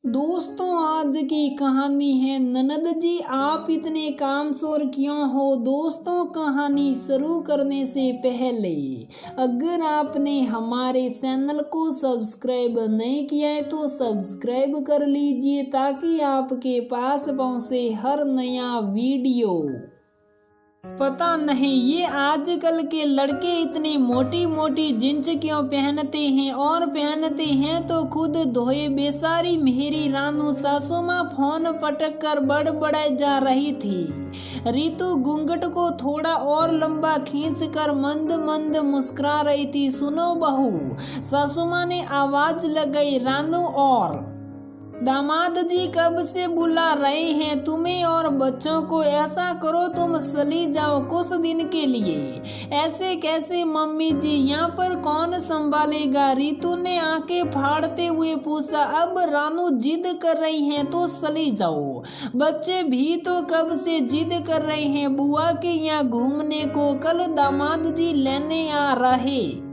दोस्तों, आज की कहानी है ननद जी आप इतने कामचोर क्यों हो। दोस्तों, कहानी शुरू करने से पहले अगर आपने हमारे चैनल को सब्सक्राइब नहीं किया है तो सब्सक्राइब कर लीजिए ताकि आपके पास पहुंचे हर नया वीडियो। पता नहीं ये आजकल के लड़के इतनी मोटी मोटी जींस क्यों पहनते हैं, और पहनते हैं तो खुद धोए। बेचारी मेरी रानू सासू माँ फोन पटक कर बड़बड़ाई जा रही थी। रितु घूंघट को थोड़ा और लंबा खींच कर मंद मंद मुस्कुरा रही थी। सुनो बहू, सासू माँ ने आवाज लगाई। रानू और दामाद जी कब से बुला रहे हैं तुम्हें और बच्चों को। ऐसा करो तुम चली जाओ कुछ दिन के लिए। ऐसे कैसे मम्मी जी, यहाँ पर कौन संभालेगा। रितु ने आंखें फाड़ते हुए पूछा। अब रानू जिद कर रही हैं तो चली जाओ। बच्चे भी तो कब से जिद कर रहे हैं बुआ के यहाँ घूमने को। कल दामाद जी लेने आ रहे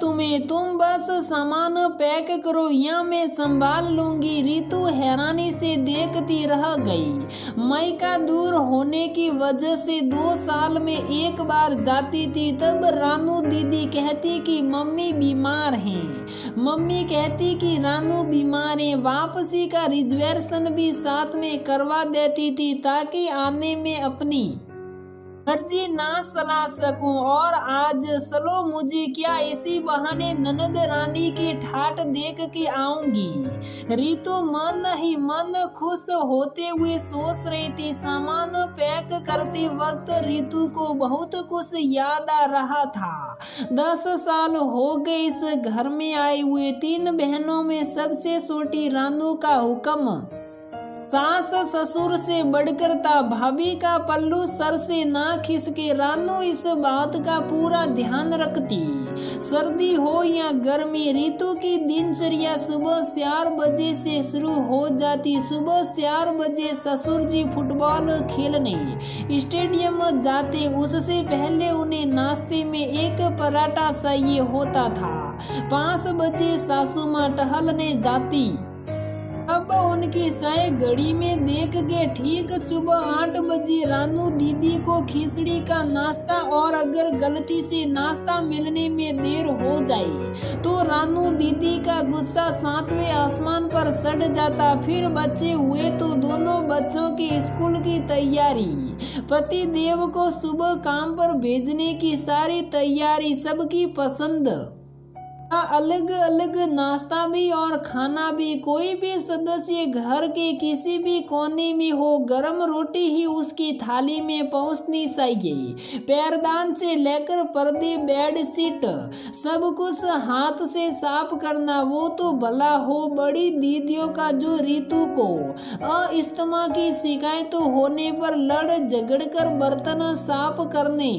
तुम्हें, तुम बस सामान पैक करो, यहाँ मैं संभाल लूंगी। रितु हैरानी से देखती रह गई। मायका दूर होने की वजह से 2 साल में एक बार जाती थी। तब रानू दीदी कहती कि मम्मी बीमार हैं। मम्मी कहती कि रानू बीमार है। वापसी का रिजर्वेशन भी साथ में करवा देती थी ताकि आने में अपनी मर्जी ना चला सकूं। और आज चलो, मुझे क्या इसी बहाने ननद रानी की ठाट देख के आऊंगी। रितु मन ही मन खुश होते हुए सोच रही थी। सामान पैक करते वक्त रितु को बहुत कुछ याद आ रहा था। 10 साल हो गए इस घर में आए हुए। 3 बहनों में सबसे छोटी रानू का हुक्म सास ससुर से बढ़कर था। भाभी का पल्लू सर से ना खिसके। रानू इस बात का पूरा ध्यान रखती। सर्दी हो या गर्मी, रितु की दिनचर्या सुबह 4 बजे से शुरू हो जाती। सुबह 4 बजे ससुर जी फुटबॉल खेलने स्टेडियम जाते। उससे पहले उन्हें नाश्ते में एक पराठा चाहिए होता था। 5 बजे सासू माँ टहलने जाती। अब उनकी चाय घड़ी में देख के ठीक सुबह 8 बजे रानू दीदी को खिचड़ी का नाश्ता, और अगर गलती से नाश्ता मिलने में देर हो जाए तो रानू दीदी का गुस्सा 7वें आसमान पर चढ़ जाता। फिर बच्चे हुए तो दोनों बच्चों के स्कूल की तैयारी, पति देव को सुबह काम पर भेजने की सारी तैयारी, सबकी पसंद अलग अलग नाश्ता भी और खाना भी। कोई भी सदस्य घर के किसी भी कोने में हो, गरम रोटी ही उसकी थाली में पहुंचनी चाहिए। पैरदान से लेकर पर्दे, बेडशीट, सब कुछ हाथ से साफ करना। वो तो भला हो बड़ी दीदियों का जो रितु को अस्थमा की शिकायत होने पर लड़ झगड़ कर बर्तन साफ करने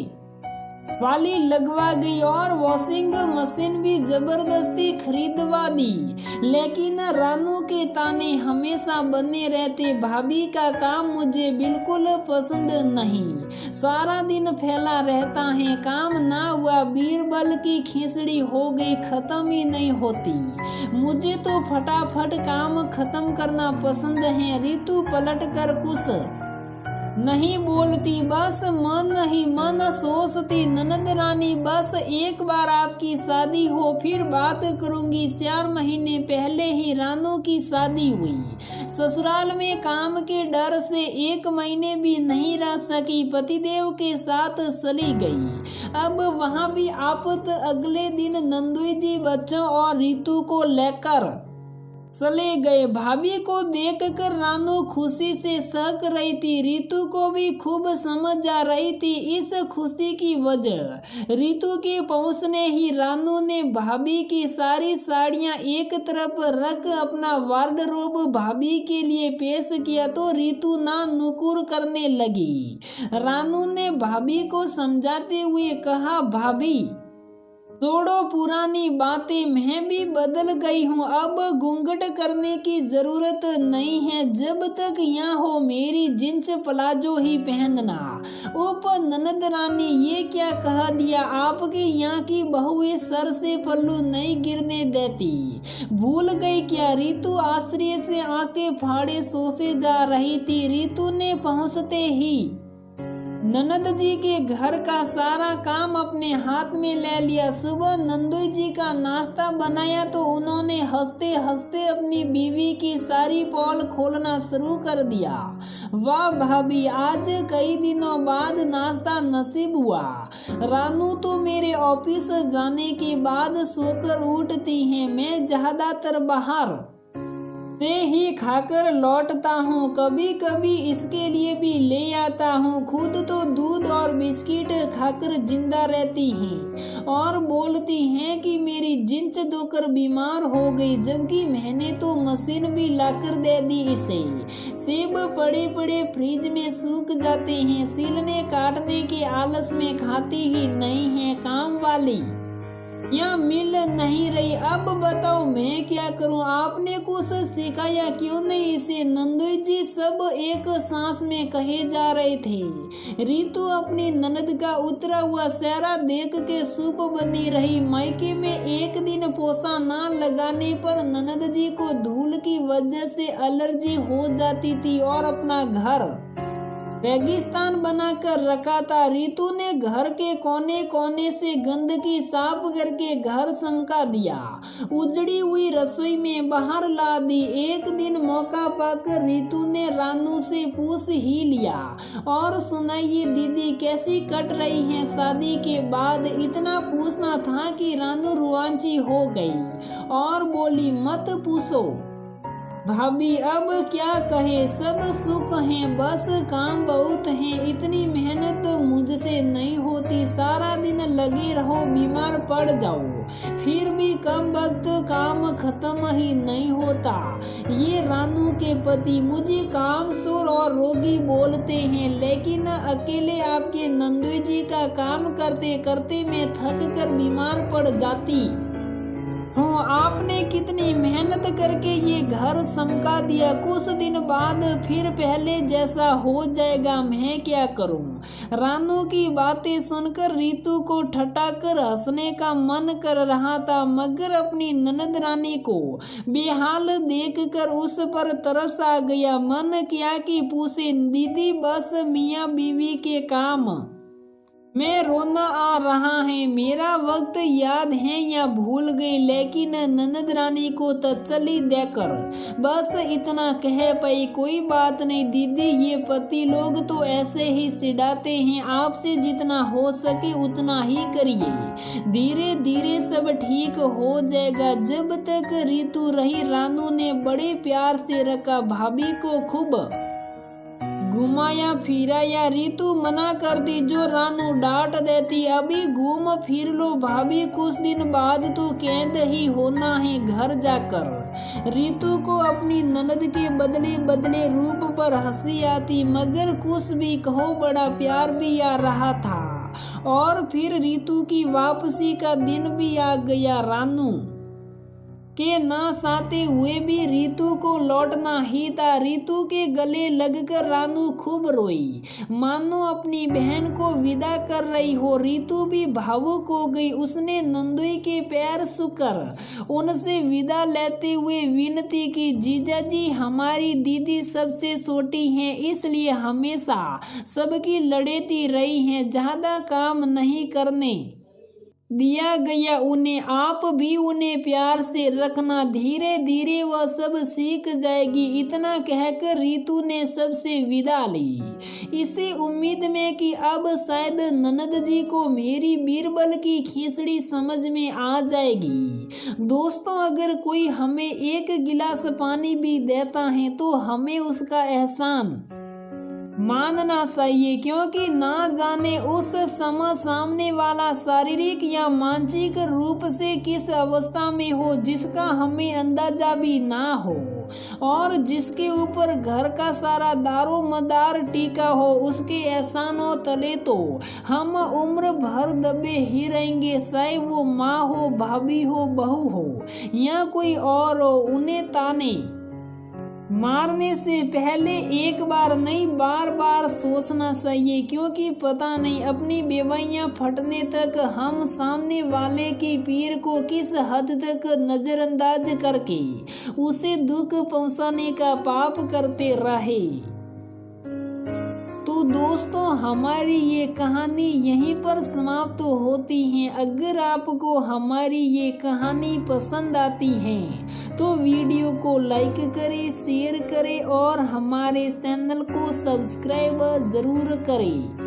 वाली लगवा गई, और वॉशिंग मशीन भी जबरदस्ती खरीदवा दी। लेकिन रानू के ताने हमेशा बने रहते। भाभी का काम मुझे बिल्कुल पसंद नहीं, सारा दिन फैला रहता है। काम ना हुआ, बीरबल की खिचड़ी हो गई, खत्म ही नहीं होती। मुझे तो फटाफट काम खत्म करना पसंद है। रितु पलट कर कुछ नहीं बोलती, बस मन ही मन सोचती। ननद रानी, बस एक बार आपकी शादी हो फिर बात करूंगी। 4 महीने पहले ही रानू की शादी हुई। ससुराल में काम के डर से 1 महीने भी नहीं रह सकी। पतिदेव के साथ चली गई। अब वहां भी आफत। अगले दिन नंदुई जी बच्चों और रितु को लेकर चले गए। भाभी को देखकर रानू खुशी से सहक रही थी। रितु को भी खूब समझ आ रही थी इस खुशी की वजह। रितु के पहुंचने ही रानू ने भाभी की सारी साड़ियां एक तरफ रख अपना वार्डरोब भाभी के लिए पेश किया तो रितु ना नुकुर करने लगी। रानू ने भाभी को समझाते हुए कहा, भाभी छोड़ो पुरानी बातें, मैं भी बदल गई हूँ, अब घूंघट करने की जरूरत नहीं है। जब तक यहाँ हो मेरी जींस प्लाजो ही पहनना। उप ननद रानी, ये क्या कह दिया? आपकी यहाँ की बहुएं सर से पल्लू नहीं गिरने देती। भूल गई क्या? रितु आश्चर्य से आंखें फाड़े सोचे जा रही थी। रितु ने पहुँचते ही ननद जी के घर का सारा काम अपने हाथ में ले लिया। सुबह नंदू जी का नाश्ता बनाया तो उन्होंने हंसते हंसते अपनी बीवी की सारी पोल खोलना शुरू कर दिया। वाह भाभी, आज कई दिनों बाद नाश्ता नसीब हुआ। रानू तो मेरे ऑफिस जाने के बाद सोकर उठती हैं, मैं ज्यादातर बाहर से ही खाकर लौटता हूँ, कभी कभी इसके लिए भी ले आता हूँ। खुद तो दूध और बिस्किट खाकर जिंदा रहती हैं और बोलती हैं कि मेरी जींस धोकर बीमार हो गई, जबकि मैंने तो मशीन भी लाकर दे दी इसे। सेब पड़े पड़े फ्रिज में सूख जाते हैं, सीलने काटने के आलस में खाती ही नहीं है काम वाली। यहाँ मिल नहीं रही, अब बताओ मैं क्या करूं? आपने कुछ सिखाया क्यों नहीं इसे? नंदू जी सब एक सांस में कहे जा रहे थे। रितु अपनी ननद का उतरा हुआ चेहरा देख के चुप बनी रही। मायके में एक दिन पोछा ना लगाने पर ननद जी को धूल की वजह से एलर्जी हो जाती थी और अपना घर रेगिस्तान बनाकर रखा था। रितु ने घर के कोने कोने से गंदगी साफ करके घर चमका दिया, उजड़ी हुई रसोई में बाहर ला दी। एक दिन मौका पाकर रितु ने रानू से पूछ ही लिया, और सुनाइए दीदी कैसी कट रही है शादी के बाद? इतना पूछना था कि रानू रुआंची हो गई और बोली, मत पूछो भाभी, अब क्या कहे, सब सुख है, बस काम बहुत है। इतनी मेहनत मुझसे नहीं होती, सारा दिन लगे रहो बीमार पड़ जाओ, फिर भी कम वक्त काम खत्म ही नहीं होता। ये रानू के पति मुझे कामचोर और रोगी बोलते हैं, लेकिन अकेले आपके नंदू जी का काम करते करते मैं थक कर बीमार पड़ जाती हूँ। आपने कितनी मेहनत करके ये घर चमका दिया, कुछ दिन बाद फिर पहले जैसा हो जाएगा, मैं क्या करूँ? रानू की बातें सुनकर रितु को ठटाकर हंसने का मन कर रहा था, मगर अपनी ननद रानी को बेहाल देखकर उस पर तरस आ गया। मन किया कि पूछे, दीदी बस मियाँ बीवी के काम मैं रोना आ रहा है, मेरा वक्त याद है या भूल गई? लेकिन ननद रानी को तसल्ली देकर बस इतना कह पाई, कोई बात नहीं दीदी, ये पति लोग तो ऐसे ही चिढ़ाते हैं, आपसे जितना हो सके उतना ही करिए, धीरे धीरे सब ठीक हो जाएगा। जब तक रितु रही रानू ने बड़े प्यार से रखा, भाभी को खूब घुमाया फिराया। रितु मना करती जो रानू डांट देती, अभी घूम फिर लो भाभी, कुछ दिन बाद तो कैद ही होना है घर जाकर। रितु को अपनी ननद के बदले बदले रूप पर हंसी आती, मगर कुछ भी कहो बड़ा प्यार भी आ रहा था। और फिर रितु की वापसी का दिन भी आ गया। रानू के ना चाहते हुए भी रितु को लौटना ही था। रितु के गले लगकर रानू खूब रोई, मानो अपनी बहन को विदा कर रही हो। रितु भी भावुक हो गई, उसने नंदुई के पैर छूकर उनसे विदा लेते हुए विनती की, जीजा जी हमारी दीदी सबसे छोटी हैं, इसलिए हमेशा सबकी लड़ेती रही हैं, ज्यादा काम नहीं करने दिया गया उन्हें, आप भी उन्हें प्यार से रखना, धीरे धीरे वह सब सीख जाएगी। इतना कहकर रितु ने सबसे विदा ली, इसी उम्मीद में कि अब शायद ननद जी को मेरी बीरबल की खिचड़ी समझ में आ जाएगी। दोस्तों, अगर कोई हमें एक गिलास पानी भी देता है तो हमें उसका एहसान मानना चाहिए, क्योंकि ना जाने उस समय सामने वाला शारीरिक या मानसिक रूप से किस अवस्था में हो जिसका हमें अंदाजा भी ना हो, और जिसके ऊपर घर का सारा दारो मदार टीका हो, उसके एहसानों तले तो हम उम्र भर दबे ही रहेंगे। चाहे वो माँ हो, भाभी हो, बहू हो या कोई और हो, उन्हें ताने मारने से पहले एक बार नहीं बार बार सोचना चाहिए, क्योंकि पता नहीं अपनी बेवैयां फटने तक हम सामने वाले की पीर को किस हद तक नजरअंदाज करके उसे दुख पहुंचाने का पाप करते रहे। तो दोस्तों, हमारी ये कहानी यहीं पर समाप्त होती है। अगर आपको हमारी ये कहानी पसंद आती है तो वीडियो को लाइक करें, शेयर करें और हमारे चैनल को सब्सक्राइब ज़रूर करें।